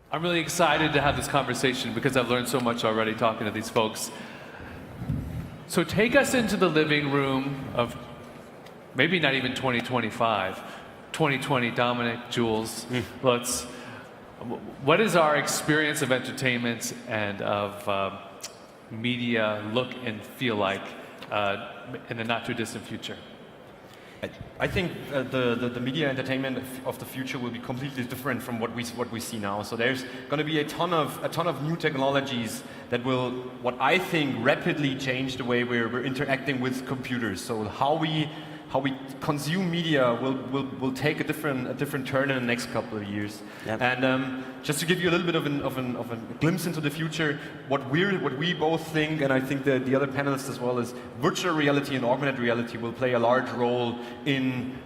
I'm really excited to have this conversation because I've learned so much already talking to these folks. So take us into the living room of maybe not even 2025, 2020, Dominic, Jules, what is our experience of entertainment and of media look and feel like in the not too distant future? I think the media entertainment of the future will be completely different from what we see now. So there's going to be a ton of new technologies that will, what I think, rapidly change the way we're interacting with computers. So how we consume media will take a different turn in the next couple of years. Yep. And just to give you a little bit of a glimpse into the future, what we both think, and I think that the other panelists as well, is virtual reality and augmented reality will play a large role in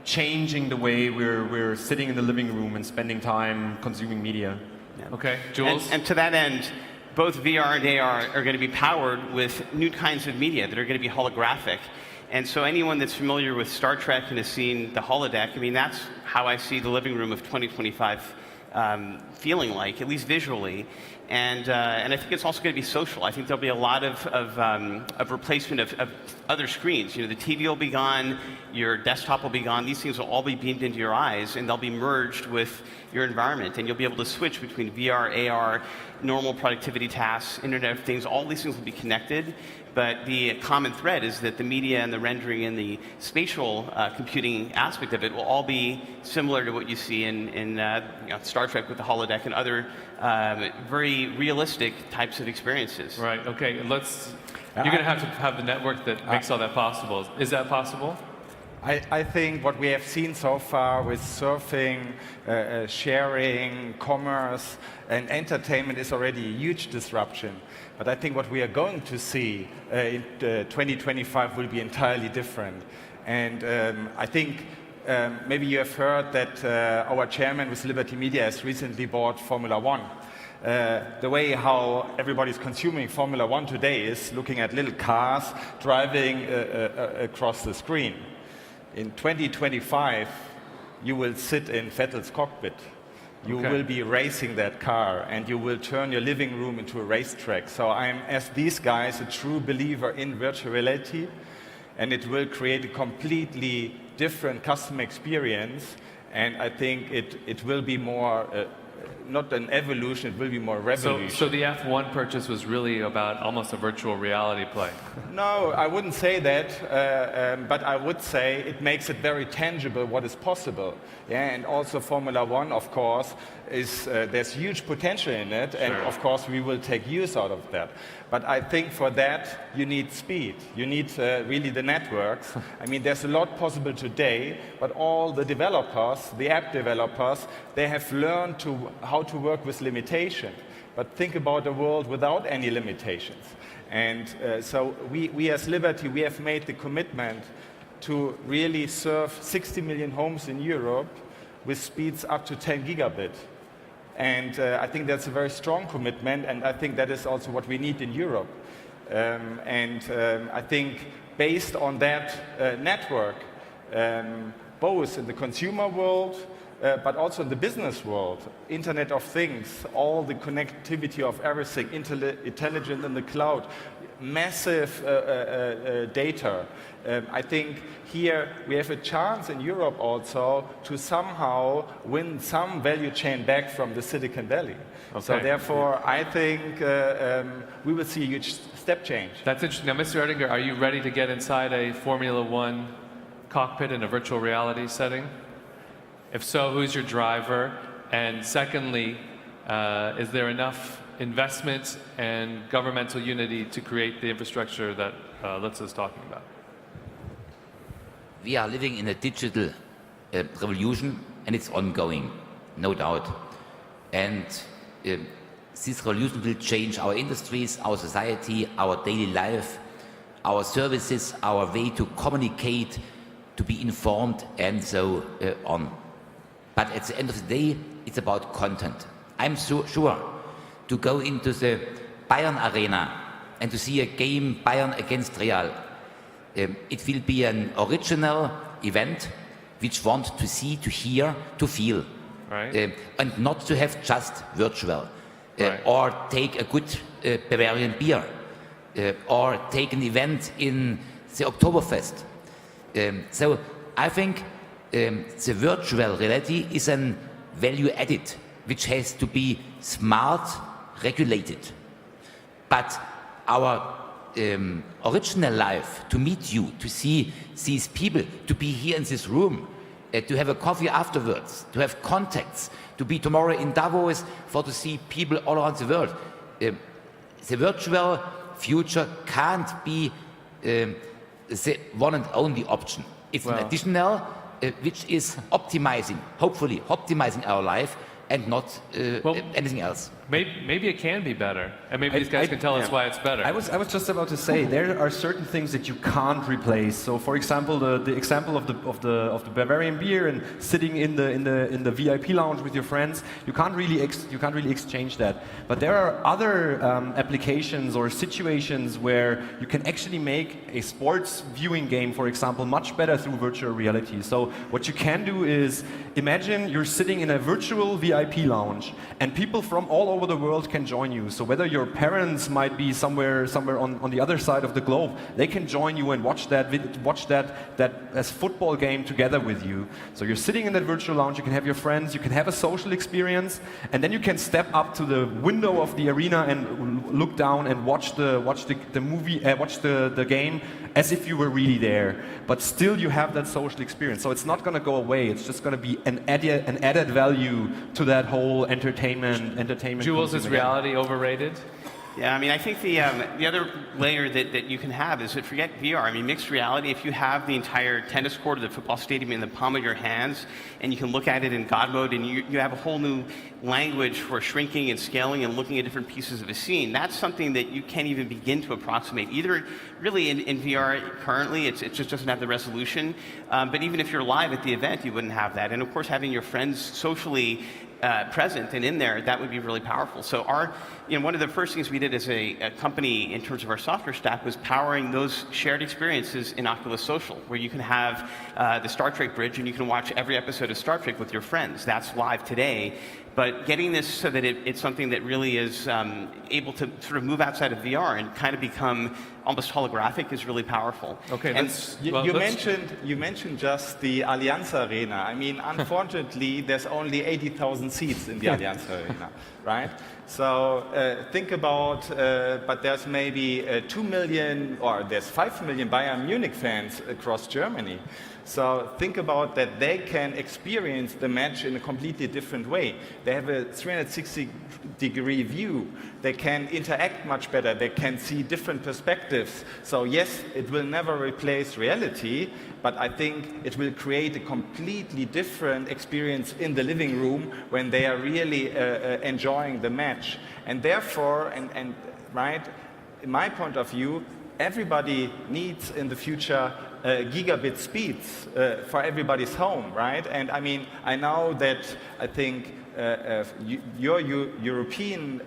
changing the way we're sitting in the living room and spending time consuming media. Yeah. Okay, Jules? And to that end, both VR and AR are going to be powered with new kinds of media that are going to be holographic. And so anyone that's familiar with Star Trek and has seen the holodeck, I mean, that's how I see the living room of 2025 feeling like, at least visually. And I think it's also going to be social. I think there'll be a lot of replacement of other screens. You know, the TV will be gone, your desktop will be gone. These things will all be beamed into your eyes, and they'll be merged with your environment. And you'll be able to switch between VR, AR, normal productivity tasks, Internet of Things. All these things will be connected. But the common thread is that the media and the rendering and the spatial computing aspect of it will all be similar to what you see in Star Trek with the holodeck and other very realistic types of experiences. Right, okay, you're going to have the network that makes all that possible. Is that possible? I think what we have seen so far with surfing, sharing, commerce, and entertainment is already a huge disruption. But I think what we are going to see in 2025 will be entirely different. And I think maybe you have heard that our chairman with Liberty Media has recently bought Formula One. The way how everybody's consuming Formula One today is looking at little cars driving across the screen. In 2025, you will sit in Vettel's cockpit. You will be racing that car, and you will turn your living room into a racetrack. So I'm, as these guys, a true believer in virtual reality, and it will create a completely different customer experience. And I think it will be more, not an evolution, it will be more revolution. So the F1 purchase was really about almost a virtual reality play? No, I wouldn't say that, but I would say it makes it very tangible what is possible. Yeah, and also Formula One, of course, there's huge potential in it, and of course we will take use out of that. But I think for that you need speed. You need really the networks. I mean, there's a lot possible today, but all the developers, the app developers, they have learned how to work with limitation. But think about a world without any limitations. And so we as Liberty, we have made the commitment to really serve 60 million homes in Europe with speeds up to 10 gigabit. And I think that's a very strong commitment, and I think that is also what we need in Europe. I think based on that network, both in the consumer world, but also in the business world, Internet of Things, all the connectivity of everything, intelligent in the cloud, massive data. I think here we have a chance in Europe also to somehow win some value chain back from the Silicon Valley. Okay. So therefore, I think we will see a huge step change. That's interesting. Now, Mr. Oettinger, are you ready to get inside a Formula One cockpit in a virtual reality setting? If so, who's your driver? And secondly, is there enough investment and governmental unity to create the infrastructure that Lutz is talking about? We are living in a digital revolution, and it's ongoing, no doubt. And this revolution will change our industries, our society, our daily life, our services, our way to communicate, to be informed, and so on. But at the end of the day, it's about content. I'm so sure to go into the Bayern Arena and to see a game Bayern against Real. It will be an original event which want to see, to hear, to feel. right? And not to have just virtual, Right. or take a good Bavarian beer, or take an event in the Oktoberfest. So I think the virtual reality is an value added, which has to be smart, regulated. But our original life, to meet you, to see these people, to be here in this room, to have a coffee afterwards, to have contacts, to be tomorrow in Davos for to see people all around the world. The virtual future can't be the one and only option. It's an additional, which is optimizing, hopefully optimizing our life and not anything else. Maybe it can be better, and maybe these guys can tell us why it's better. I was just about to say there are certain things that you can't replace. So, for example, the example of the Bavarian beer and sitting in the VIP lounge with your friends, you can't really exchange that. But there are other applications or situations where you can actually make a sports viewing game, for example, much better through virtual reality. So, what you can do is imagine you're sitting in a virtual VIP lounge, and people from all over the world can join you. So whether your parents might be somewhere on the other side of the globe, they can join you and watch that as football game together with you. So you're sitting in that virtual lounge, you can have your friends, you can have a social experience, and then you can step up to the window of the arena and look down and watch the game as if you were really there. But still you have that social experience. So it's not going to go away. It's just going to be an added value to that whole entertainment. Jules, is reality overrated? Yeah, I mean, I think the other layer that you can have is that forget VR. I mean, mixed reality, if you have the entire tennis court or the football stadium in the palm of your hands, and you can look at it in God mode, and you have a whole new language for shrinking and scaling and looking at different pieces of a scene, that's something that you can't even begin to approximate. Either really in VR currently, it just doesn't have the resolution, but even if you're live at the event, you wouldn't have that. And of course, having your friends socially present and in there, that would be really powerful. So one of the first things we did as a company in terms of our software stack was powering those shared experiences in Oculus Social, where you can have the Star Trek bridge and you can watch every episode of Star Trek with your friends. That's live today. But getting this so that it's something that really is able to sort of move outside of VR and kind of become almost holographic is really powerful. Okay, you mentioned just the Allianz Arena. I mean, unfortunately, there's only 80,000 seats in the Allianz Arena, right? So think about, but there's maybe 2 million or there's 5 million Bayern Munich fans across Germany. So think about that they can experience the match in a completely different way. They have a 360-degree view. They can interact much better. They can see different perspectives. So yes, it will never replace reality, but I think it will create a completely different experience in the living room when they are really enjoying the match. And therefore, right, in my point of view, everybody needs in the future gigabit speeds for everybody's home, right? And I mean, I know that I think your European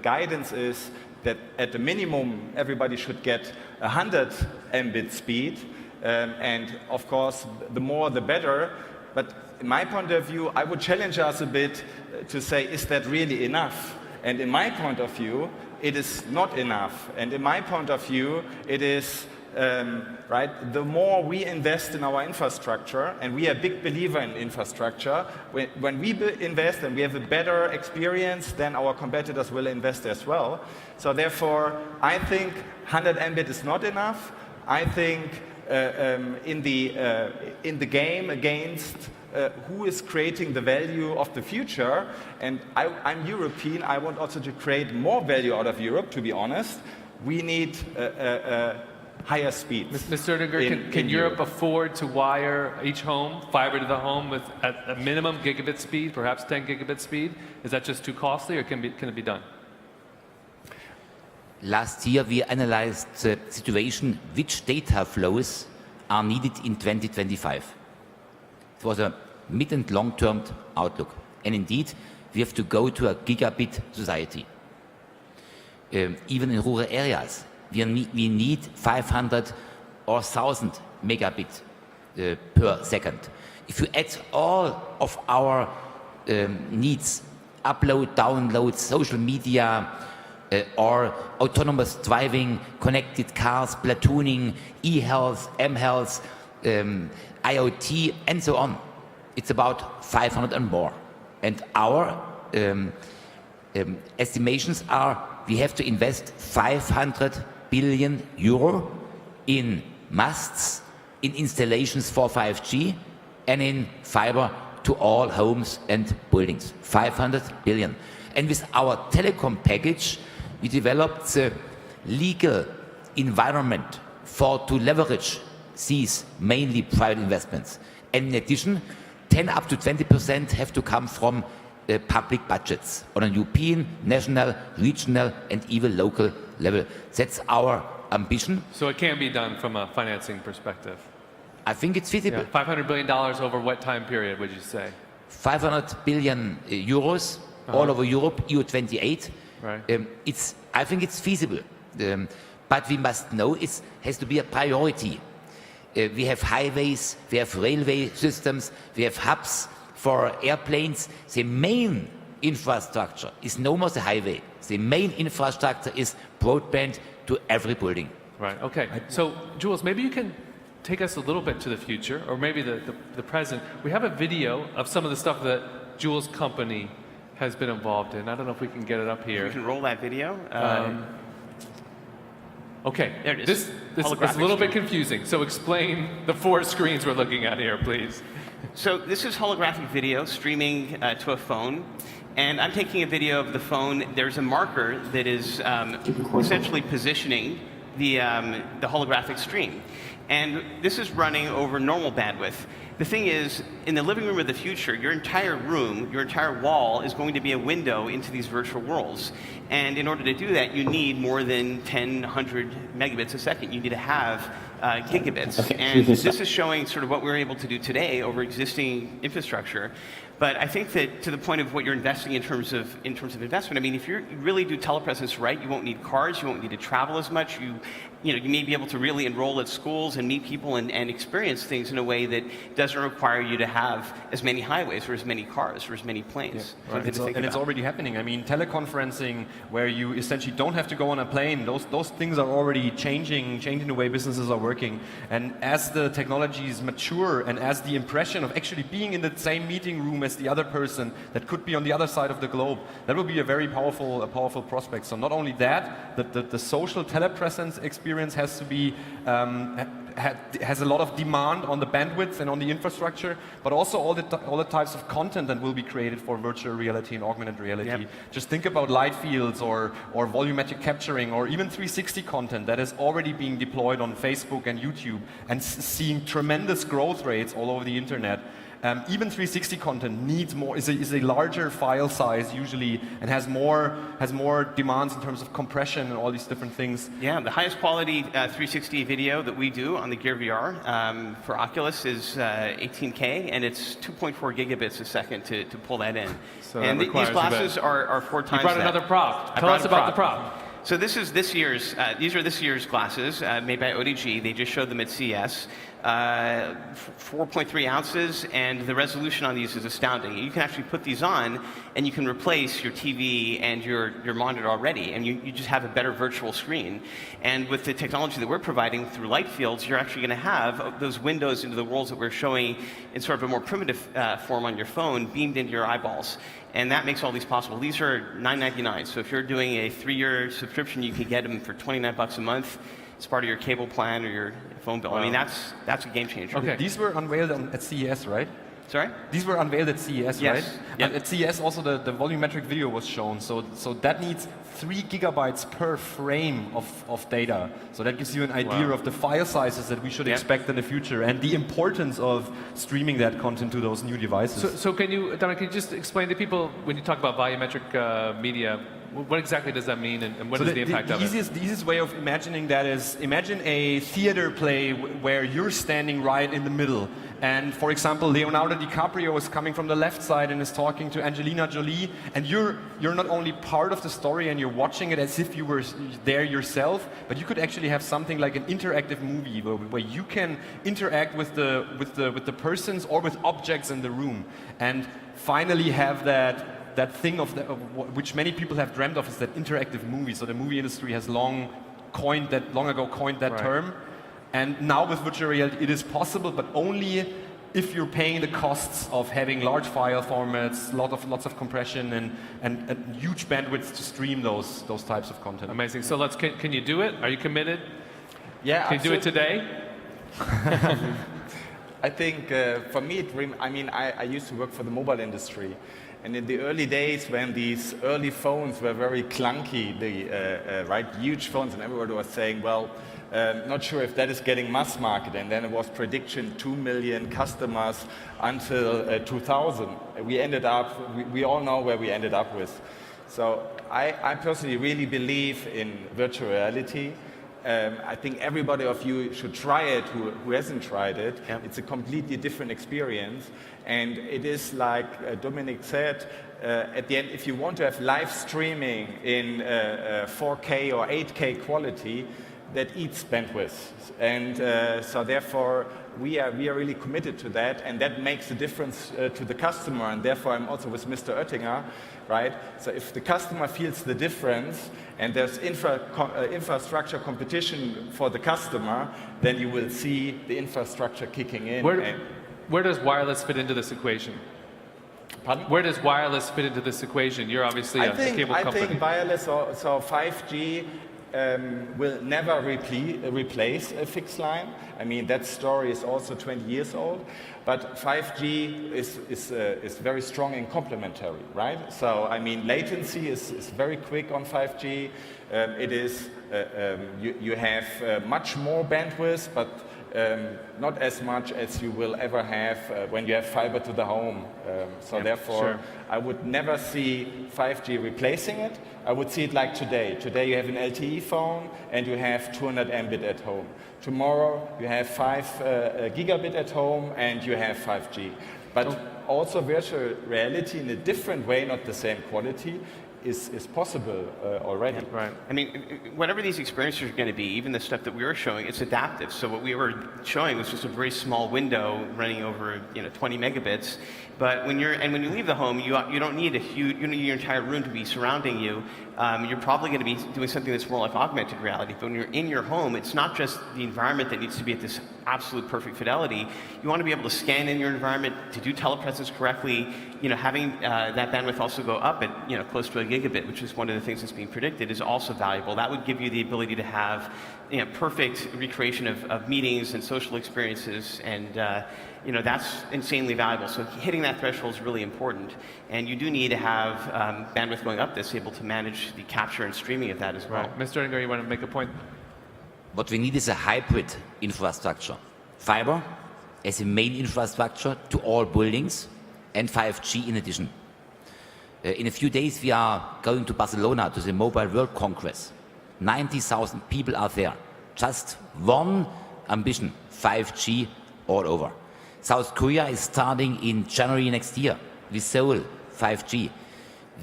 guidance is that at the minimum everybody should get 100 Mbit speed, and of course the more the better. But in my point of view, I would challenge us a bit to say, is that really enough? And in my point of view, it is not enough. And in my point of view, it is right. The more we invest in our infrastructure, and we are a big believer in infrastructure, when we invest and we have a better experience, then our competitors will invest as well. So therefore, I think 100 Mbit is not enough. I think in the game against who is creating the value of the future, and I'm European, I want also to create more value out of Europe, to be honest. We need higher speeds. Mr. Oettinger, can Europe afford to wire each home, fiber to the home, with at a minimum gigabit speed, perhaps 10 gigabit speed? Is that just too costly, or can it be done? Last year, we analyzed the situation, which data flows are needed in 2025. It was a mid and long-term outlook. And indeed, we have to go to a gigabit society. Even in rural areas, we need 500 or 1,000 megabit per second. If you add all of our needs upload, download, social media, or autonomous driving, connected cars, platooning, e-health, m-health, IoT, and so on. It's about 500 and more. And our estimations are we have to invest 500 billion euro in masts, in installations for 5G, and in fiber to all homes and buildings. 500 billion. And with our telecom package, we developed the legal environment to leverage these mainly private investments. And in addition, 10 up to 20% have to come from public budgets on a European, national, regional, and even local level. That's our ambition. So it can be done from a financing perspective. I think it's feasible. Yeah. $500 billion over what time period would you say? 500 billion euros all over Europe, EU 28. Right. I think it's feasible. But we must know it has to be a priority. We have highways, we have railway systems, we have hubs for airplanes. The main infrastructure is no more the highway. The main infrastructure is broadband to every building. Right, okay. So, Jules, maybe you can take us a little bit to the future, or maybe the present. We have a video of some of the stuff that Jules' company has been involved in. I don't know if we can get it up here. We can roll that video. Okay, there it this is a little bit confusing. So explain the 4 screens we're looking at here, please. So this is holographic video streaming to a phone. And I'm taking a video of the phone. There's a marker that is essentially positioning the holographic stream. And this is running over normal bandwidth. The thing is, in the living room of the future, your entire room, your entire wall is going to be a window into these virtual worlds. And in order to do that, you need more than 10, 100 megabits a second. You need to have gigabits. And this is showing sort of what we're able to do today over existing infrastructure. But I think that to the point of what you're investing in terms of investment, I mean, if you really do telepresence right, you won't need cars, you won't need to travel as much. You may be able to really enroll at schools and meet people and experience things in a way that doesn't require you to have as many highways or as many cars or as many planes. Yeah. Right. And it's already happening. I mean, teleconferencing, where you essentially don't have to go on a plane, those things are already changing the way businesses are working. And as the technologies mature, and as the impression of actually being in the same meeting room as the other person that could be on the other side of the globe, that will be a very powerful prospect. So not only that, the social telepresence experience has to be has a lot of demand on the bandwidth and on the infrastructure, but also all the types of content that will be created for virtual reality and augmented reality. Yep. Just think about light fields or volumetric capturing or even 360 content that is already being deployed on Facebook and YouTube and seeing tremendous growth rates all over the internet. Even 360 content needs more, is a larger file size usually, and has more demands in terms of compression and all these different things. Yeah, the highest quality 360 video that we do on the Gear VR for Oculus is 18K, and it's 2.4 gigabits a second to pull that in. So and that these glasses are 4 times You brought that. another prop. Tell us about the prop. So this is this year's. These are this year's glasses made by Oettinger. They just showed them at CES. 4.3 ounces, and the resolution on these is astounding. You can actually put these on, and you can replace your TV and your monitor already, and you just have a better virtual screen. And with the technology that we're providing through light fields, you're actually going to have those windows into the worlds that we're showing in sort of a more primitive form on your phone beamed into your eyeballs. And that makes all these possible. These are $9.99. So if you're doing a 3-year subscription, you can get them for $29 a month. It's part of your cable plan or your phone bill. Wow. I mean, that's a game changer. Okay. These were unveiled at CES, right? Sorry? These were unveiled at CES, yes. right? Yep. And at CES also the volumetric video was shown. So that needs 3 gigabytes per frame of data. So that gives you an idea of the file sizes that we should expect in the future and the importance of streaming that content to those new devices. So can you, Dominic, can you just explain to people, when you talk about volumetric media, what exactly does that mean, and what is the impact of it? The easiest way of imagining that is, imagine a theater play where you're standing right in the middle. And for example, Leonardo DiCaprio is coming from the left side and is talking to Angelina Jolie, and you're not only part of the story and you're watching it as if you were there yourself, but you could actually have something like an interactive movie where you can interact with the persons or with objects in the room. And finally have that thing of which many people have dreamt of, is that interactive movie. So the movie industry has long ago coined that term, and now with virtual reality it is possible, but only if you're paying the costs of having large file formats, lots of compression, and huge bandwidths to stream those types of content. Amazing. So can you do it? Are you committed? Yeah, can you do it today? I think for me, I used to work for the mobile industry. And in the early days, when these early phones were very clunky, huge phones, and everybody was saying, well, not sure if that is getting mass market. And then it was prediction 2 million customers until 2000. We all know where we ended up with. So I personally really believe in virtual reality. I think everybody of you should try it who hasn't tried it. Yep. It's a completely different experience. And it is like Dominic said, at the end, if you want to have live streaming in 4K or 8K quality, that eats bandwidth. And so therefore, we are really committed to that, and that makes a difference to the customer. And therefore, I'm also with Mr. Oettinger, right? So if the customer feels the difference, and there's infrastructure competition for the customer, then you will see the infrastructure kicking in. Where does wireless fit into this equation? Pardon? Where does wireless fit into this equation? You're obviously a cable company. I think wireless, so 5G will never replace a fixed line. I mean, that story is also 20 years old. But 5G is very strong and complementary, right? So, I mean, latency is very quick on 5G. You have much more bandwidth, but not as much as you will ever have when you have fiber to the home. Therefore, I would never see 5G replacing it. I would see it like today. Today you have an LTE phone and you have 200 Mbit at home. Tomorrow you have 5 gigabit at home and you have 5G. But also virtual reality in a different way, not the same quality, is possible already. Yeah, right. I mean, whatever these experiences are going to be, even the stuff that we were showing, it's adaptive. So what we were showing was just a very small window running over 20 megabits. But when you leave the home, you don't need you don't need your entire room to be surrounding you. You're probably going to be doing something that's more like augmented reality. But when you're in your home, it's not just the environment that needs to be at this absolute perfect fidelity. You want to be able to scan in your environment, to do telepresence correctly. Having that bandwidth also go up at close to a gigabit, which is one of the things that's being predicted, is also valuable. That would give you the ability to have perfect recreation of meetings and social experiences, and that's insanely valuable. So hitting that threshold is really important, and you do need to have bandwidth going up that's able to manage the capture and streaming of that as well. Right. Mr. Oettinger, you want to make a point? What we need is a hybrid infrastructure. Fiber as a main infrastructure to all buildings, and 5G in addition. In a few days we are going to Barcelona to the Mobile World Congress. 90,000 people are there. Just one ambition, 5G all over. South Korea is starting in January next year with Seoul, 5G.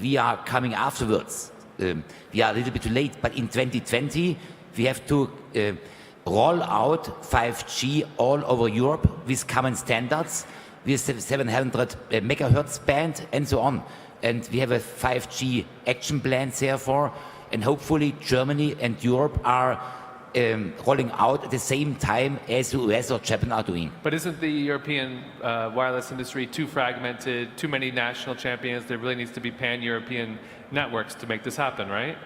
We are coming afterwards. We are a little bit too late, but in 2020 we have to roll out 5G all over Europe with common standards, with 700 megahertz band and so on. And we have a 5G action plan therefore, and hopefully Germany and Europe are rolling out at the same time as the US or Japan are doing. But isn't the European wireless industry too fragmented, too many national champions? There really needs to be pan-European networks to make this happen, right?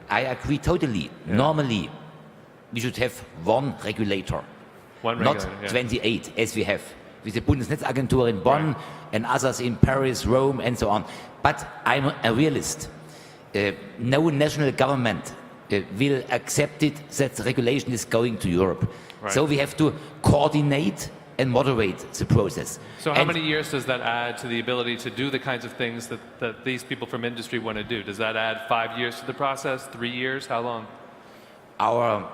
I agree totally. Yeah. Normally, we should have one regulator, not 28 as we have, with the Bundesnetzagentur in Bonn and others in Paris, Rome, and so on. But I'm a realist. No national government will accept it that the regulation is going to Europe. Right. So we have to coordinate and moderate the process. So how many years does that add to the ability to do the kinds of things that these people from industry want to do? Does that add 5 years to the process, 3 years? How long? Our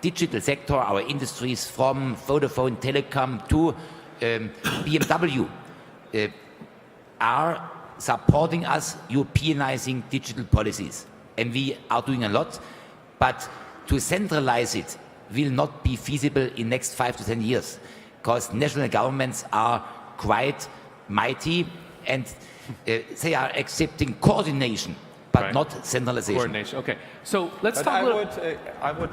digital sector, our industries from Vodafone, Telecom to BMW are supporting us Europeanizing digital policies. And we are doing a lot, but to centralize it will not be feasible in the next 5 to 10 years, because national governments are quite mighty and they are accepting coordination, but Right. not centralization. Coordination. Okay. So let's But talk I a little. would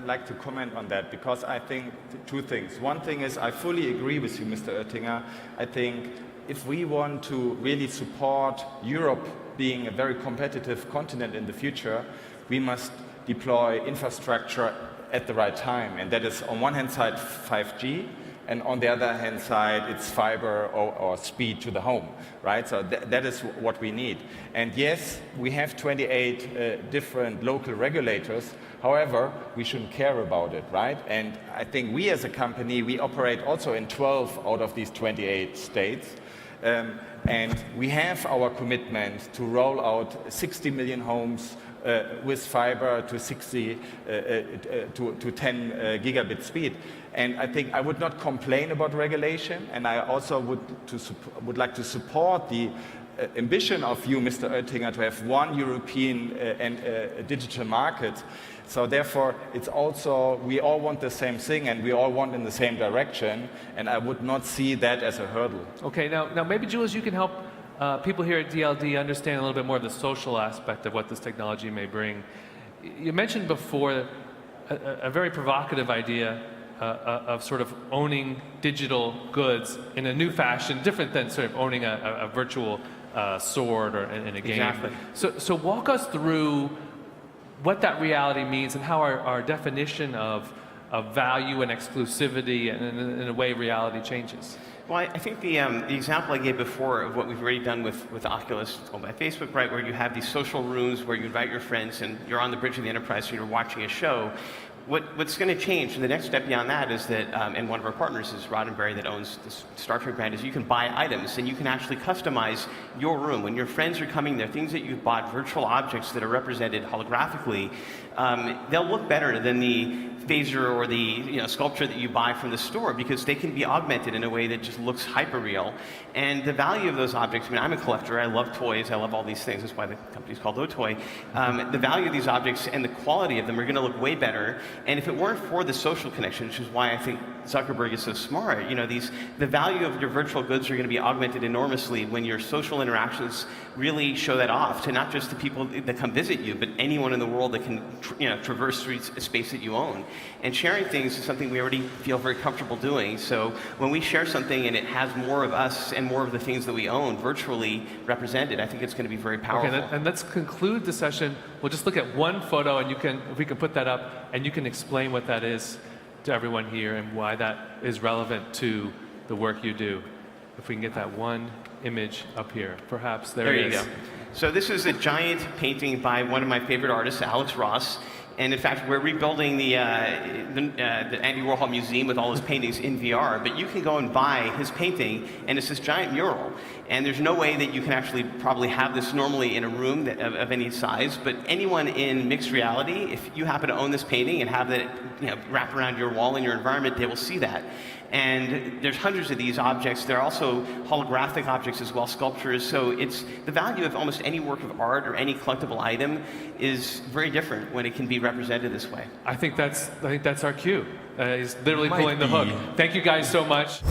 like to comment on that because I think two things. One thing is I fully agree with you, Mr. Oettinger. I think if we want to really support Europe being a very competitive continent in the future, we must deploy infrastructure at the right time. And that is on one hand side 5G, and on the other hand side it's fiber or speed to the home, right? So that is what we need. And yes, we have 28 different local regulators. However, we shouldn't care about it, right? And I think we as a company, we operate also in 12 out of these 28 states. And we have our commitment to roll out 60 million homes with fiber to 10 gigabit speed. And I think I would not complain about regulation, and I also would like to support the ambition of you, Mr. Oettinger, to have one European digital market. So therefore, it's also, we all want the same thing and we all want in the same direction, and I would not see that as a hurdle. Okay, now maybe Jules, you can help people here at DLD understand a little bit more of the social aspect of what this technology may bring. You mentioned before a very provocative idea of sort of owning digital goods in a new fashion, different than sort of owning a virtual sword or in a game. Exactly. So walk us through what that reality means and how our definition of value and exclusivity and in a way reality changes. Well, I think the example I gave before of what we've already done with Oculus by Facebook, right, where you have these social rooms where you invite your friends and you're on the bridge of the Enterprise and you're watching a show. What's going to change, and the next step beyond that is that, and one of our partners is Roddenberry that owns the Star Trek brand, is you can buy items and you can actually customize your room. When your friends are coming there, things that you've bought, virtual objects that are represented holographically, they'll look better than the phaser or the sculpture that you buy from the store because they can be augmented in a way that just looks hyper-real. And the value of those objects, I mean, I'm a collector, I love toys, I love all these things, that's why the company's called Otoy. The value of these objects and the quality of them are going to look way better. And if it weren't for the social connection, which is why I think Zuckerberg is so smart, the value of your virtual goods are going to be augmented enormously when your social interactions really show that off to not just the people that come visit you, but anyone in the world that can traverse through a space that you own. And sharing things is something we already feel very comfortable doing. So when we share something and it has more of us and more of the things that we own virtually represented, I think it's going to be very powerful. Okay, and let's conclude the session. We'll just look at one photo, and if we can put that up, and you can explain what that is to everyone here and why that is relevant to the work you do. If we can get that one image up here, perhaps. There it is. You go. So this is a giant painting by one of my favorite artists, Alex Ross. And in fact, we're rebuilding the Andy Warhol Museum with all his paintings in VR, but you can go and buy his painting, and it's this giant mural. And there's no way that you can actually probably have this normally in a room of any size, but anyone in mixed reality, if you happen to own this painting and have that wrap around your wall in your environment, they will see that. And there's hundreds of these objects. There are also holographic objects as well, sculptures. So it's the value of almost any work of art or any collectible item is very different when it can be represented this way. I think that's our cue. He's literally Might pulling the hook. be. Thank you guys so much.